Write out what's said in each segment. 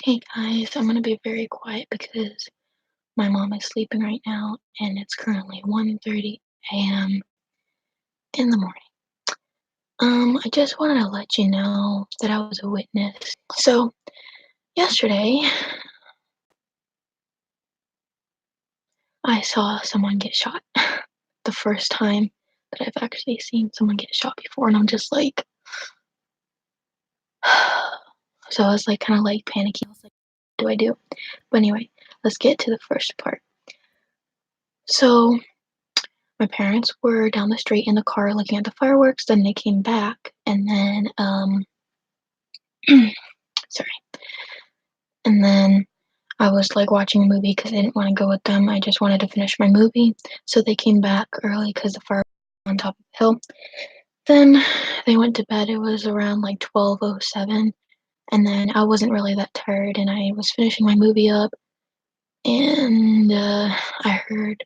Hey guys, I'm gonna be very quiet because my mom is sleeping right now and it's currently 1:30 a.m. in the morning. I just wanted to let you know that I was a witness. So, yesterday, I saw someone get shot. The first time that I've actually seen someone get shot before, and I'm just like, so I was like kind of like panicking. I was like, what do I do? But anyway, let's get to the first part. So, my parents were down the street in the car looking at the fireworks, then they came back, and then, sorry, and then I was, like, watching a movie because I didn't wanna go with them, I just wanted to finish my movie, so they came back early because the fire was on top of the hill. Then they went to bed, it was around, like, 12:07, and then I wasn't really that tired, and I was finishing my movie up, and, I heard,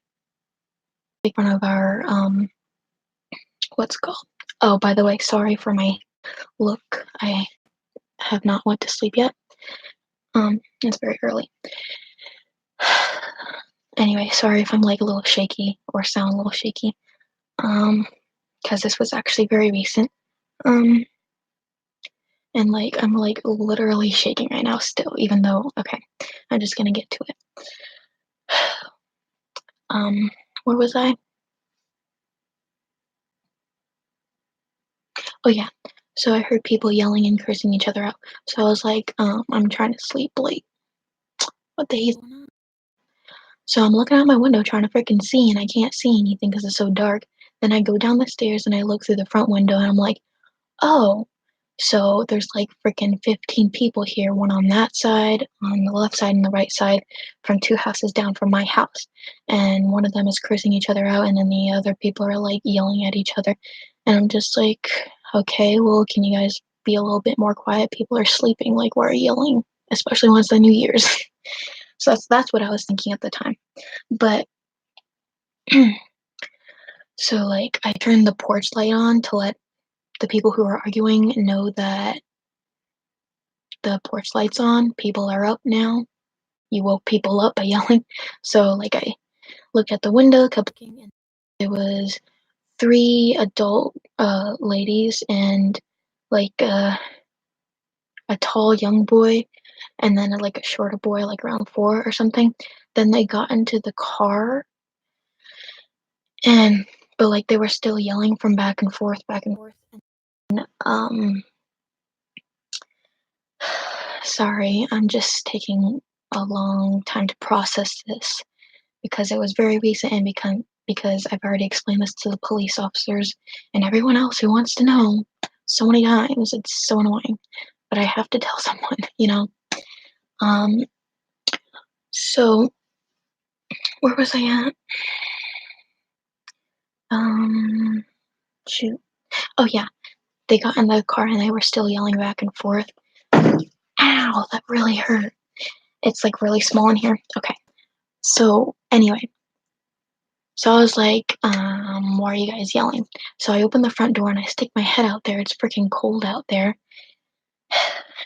like, one of our, what's it called? Oh, by the way, sorry for my look, I have not went to sleep yet. It's very early. Anyway, sorry if I'm like a little shaky or sound a little shaky. Um, because this was actually very recent. Um, and like I'm like literally shaking right now still, even though okay, I'm just gonna get to it. Um, where was I? Oh yeah. So I heard people yelling and cursing each other out. So I was like, I'm trying to sleep, like, what the hell? So I'm looking out my window trying to freaking see, and I can't see anything because it's so dark. Then I go down the stairs and I look through the front window and I'm like, oh, so there's like freaking 15 people here, one on that side, on the left side and the right side, from two houses down from my house. And one of them is cursing each other out, and then the other people are like yelling at each other. And I'm just like, okay, well, can you guys be a little bit more quiet? People are sleeping, like, why are you yelling? Especially when it's the New Year's. So that's what I was thinking at the time. But so like I turned the porch light on to let the people who are arguing know that the porch light's on, people are up now. You woke people up by yelling. So like I looked at the window, kept looking, and there was three adult ladies and like a tall young boy and then like a shorter boy like around four or something. Then they got into the car and but like they were still yelling from back and forth. And sorry, I'm just taking a long time to process this because it was very recent and because I've already explained this to the police officers and everyone else who wants to know so many times. It's so annoying, but I have to tell someone, you know. Um, so where was I at? Um, shoot. Oh yeah, they got in the car and they were still yelling back and forth. Ow, that really hurt. It's like really small in here. Okay. So anyway, so I was like, why are you guys yelling? So I open the front door and I stick my head out there. It's freaking cold out there.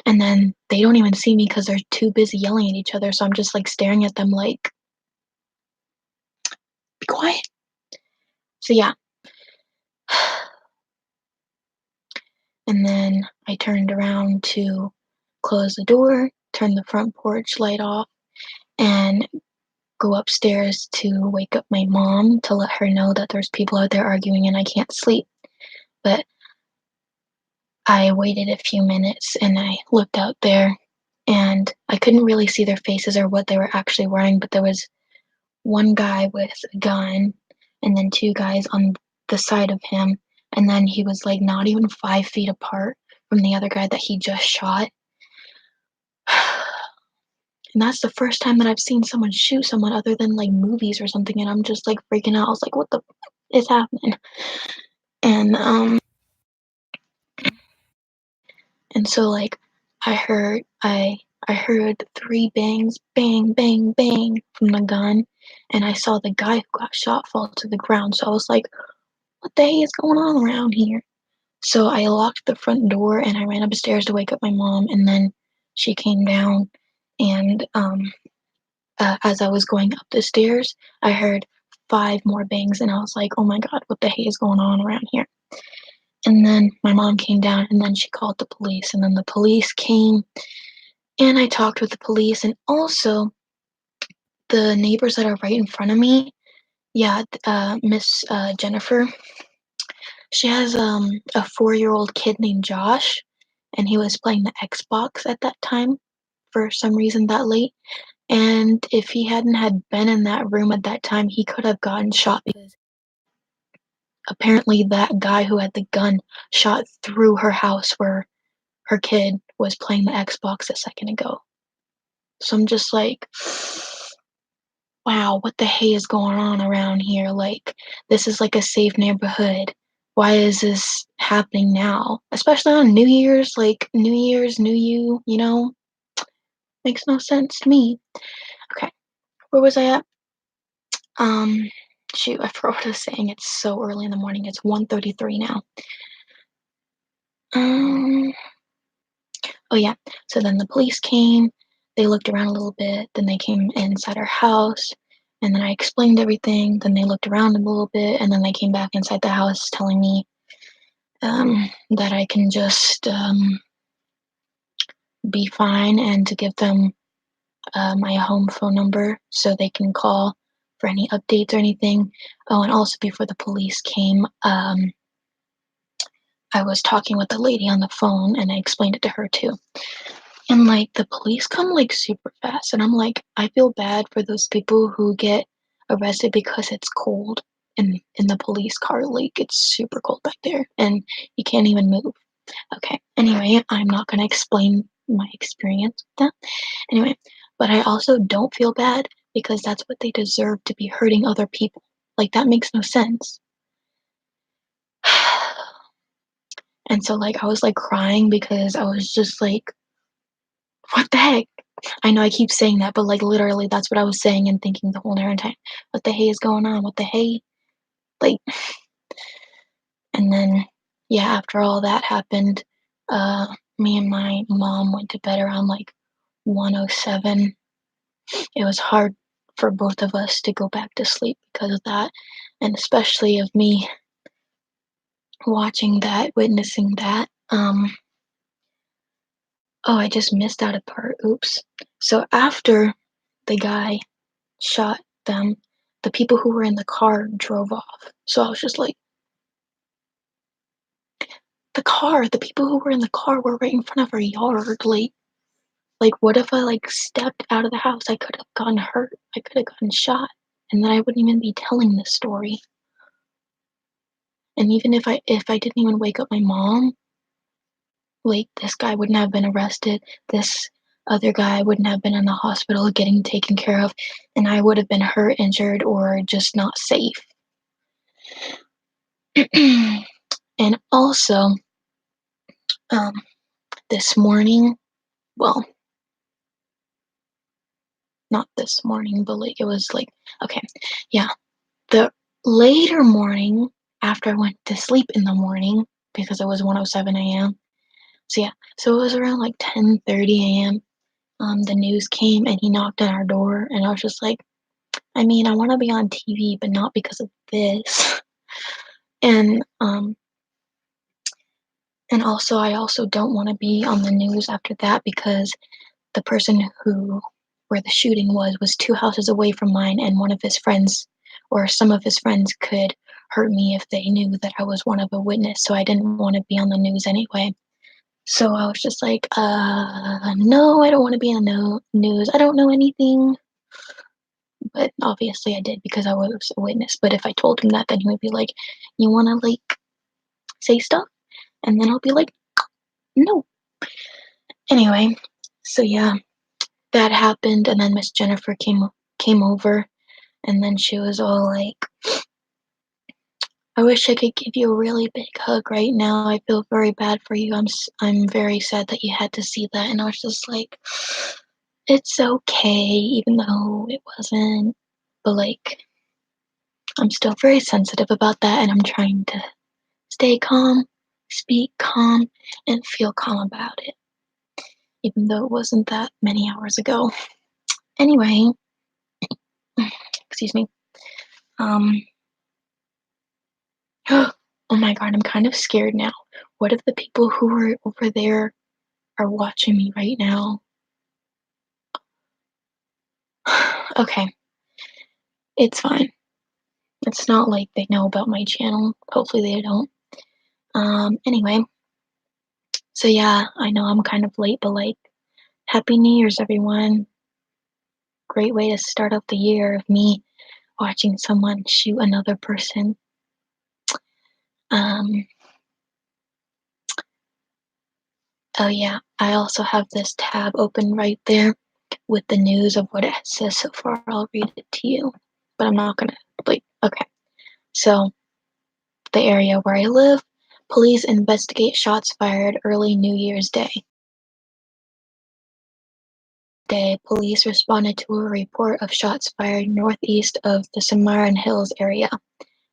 And then they don't even see me because they're too busy yelling at each other. So I'm just like staring at them like, be quiet. So yeah. And then I turned around to close the door, turn the front porch light off, and go upstairs to wake up my mom to let her know that there's people out there arguing and I can't sleep. But I waited a few minutes and I looked out there and I couldn't really see their faces or what they were actually wearing, but there was one guy with a gun and then two guys on the side of him. And then he was like not even 5 feet apart from the other guy that he just shot. And that's the first time that I've seen someone shoot someone other than like movies or something. And I'm just like freaking out. I was like, what the is happening? And and so like I heard I heard three bangs, bang, bang, bang from the gun, and I saw the guy who got shot fall to the ground. So I was like, what the heck is going on around here? So I locked the front door and I ran upstairs to wake up my mom, and then she came down and as I was going up the stairs, I heard 5 more bangs, and I was like, "Oh my god, what the hey is going on around here?" And then my mom came down, and then she called the police, and then the police came, and I talked with the police, and also the neighbors that are right in front of me. Yeah, Miss Jennifer, she has a 4-year-old kid named Josh, and he was playing the Xbox at that time for some reason that late. And if he hadn't had been in that room at that time, he could have gotten shot because apparently that guy who had the gun shot through her house where her kid was playing the Xbox a second ago. So I'm just like, wow, what the hey is going on around here? Like, this is like a safe neighborhood. Why is this happening now? Especially on New Year's, like New Year's, New You, makes no sense to me. Okay, where was I at? Um, Shoot, I forgot what I was saying. It's so early in the morning. It's 1:33 now. Um, oh yeah. So then the police came. They looked around a little bit. Then they came inside our house, and then I explained everything. Then they looked around a little bit, and then they came back inside the house, telling me that I can just be fine and to give them my home phone number so they can call for any updates or anything. Oh, and also before the police came, I was talking with the lady on the phone and I explained it to her too. And like the police come like super fast and I'm like, I feel bad for those people who get arrested because it's cold in the police car. Like it's super cold back there and you can't even move. Okay. Anyway, I'm not gonna explain my experience with that. Anyway, but I also don't feel bad because that's what they deserve to be hurting other people. Like that makes no sense. And so like I was like crying because I was just like, what the heck? I know I keep saying that, but like literally that's what I was saying and thinking the whole entire time. What the hey is going on? What the hey? Like, and then yeah, after all that happened, me and my mom went to bed around like 107. It was hard for both of us to go back to sleep because of that, and especially of me watching that, witnessing that. Oh, I just missed out a part. Oops. So after the guy shot them, the people who were in the car drove off. So I was just like, the people who were in the car were right in front of our yard. Like what if I like stepped out of the house? I could have gotten hurt. I could have gotten shot. And then I wouldn't even be telling this story. And even if I didn't even wake up my mom, like this guy wouldn't have been arrested. This other guy wouldn't have been in the hospital getting taken care of, and I would have been hurt, injured, or just not safe. And also, um, this morning, well, not this morning, but like it was like, okay, yeah, the later morning after I went to sleep in the morning because it was 1:07 a.m. So yeah, so it was around like 10:30 a.m. The news came and he knocked on our door, and I was just like, I mean, I want to be on TV, but not because of this. And and also I also don't want to be on the news after that because the person who where the shooting was 2 houses away from mine, and one of his friends or some of his friends could hurt me if they knew that I was one of a witness. So I didn't want to be on the news anyway. So I was just like, no, I don't want to be on the news. I don't know anything. But obviously I did because I was a witness. But if I told him that, then he would be like, you want to like say stuff? And then I'll be like, no. Anyway, so yeah, that happened. And then Miss Jennifer came over, and then she was all like, I wish I could give you a really big hug right now. I feel very bad for you. I'm very sad that you had to see that. And I was just like, it's okay, even though it wasn't. But like, I'm still very sensitive about that, and I'm trying to stay calm, speak calm, and feel calm about it. even though it wasn't that many hours ago. Anyway, excuse me. Um, oh my god, I'm kind of scared now. What if the people who are over there are watching me right now? Okay, it's fine. It's not like they know about my channel. Hopefully they don't. Anyway, so yeah, I know I'm kind of late, but like, Happy New Year's, everyone. Great way to start off the year of me watching someone shoot another person. Um, oh yeah, I also have this tab open right there with the news of what it says so far. I'll read it to you, but I'm not gonna, like, okay. So, the area where I live, police investigate shots fired early New Year's Day. Police responded to a report of shots fired northeast of the Cimarron Hills area.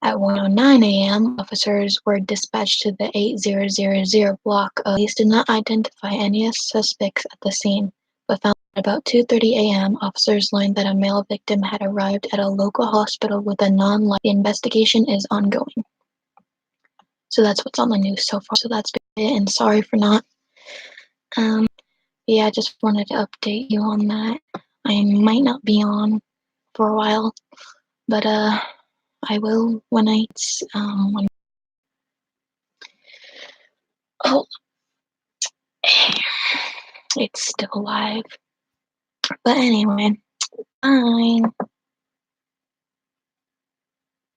At 1:09 a.m., officers were dispatched to the 8000 block. Police did not identify any suspects at the scene, but found at about 2:30 a.m., officers learned that a male victim had arrived at a local hospital with a non-life. The investigation is ongoing. So that's what's on the news so far. So that's it, and sorry for not. Yeah, I just wanted to update you on that. I might not be on for a while, but I will when when. Oh, it's still alive. But anyway, bye.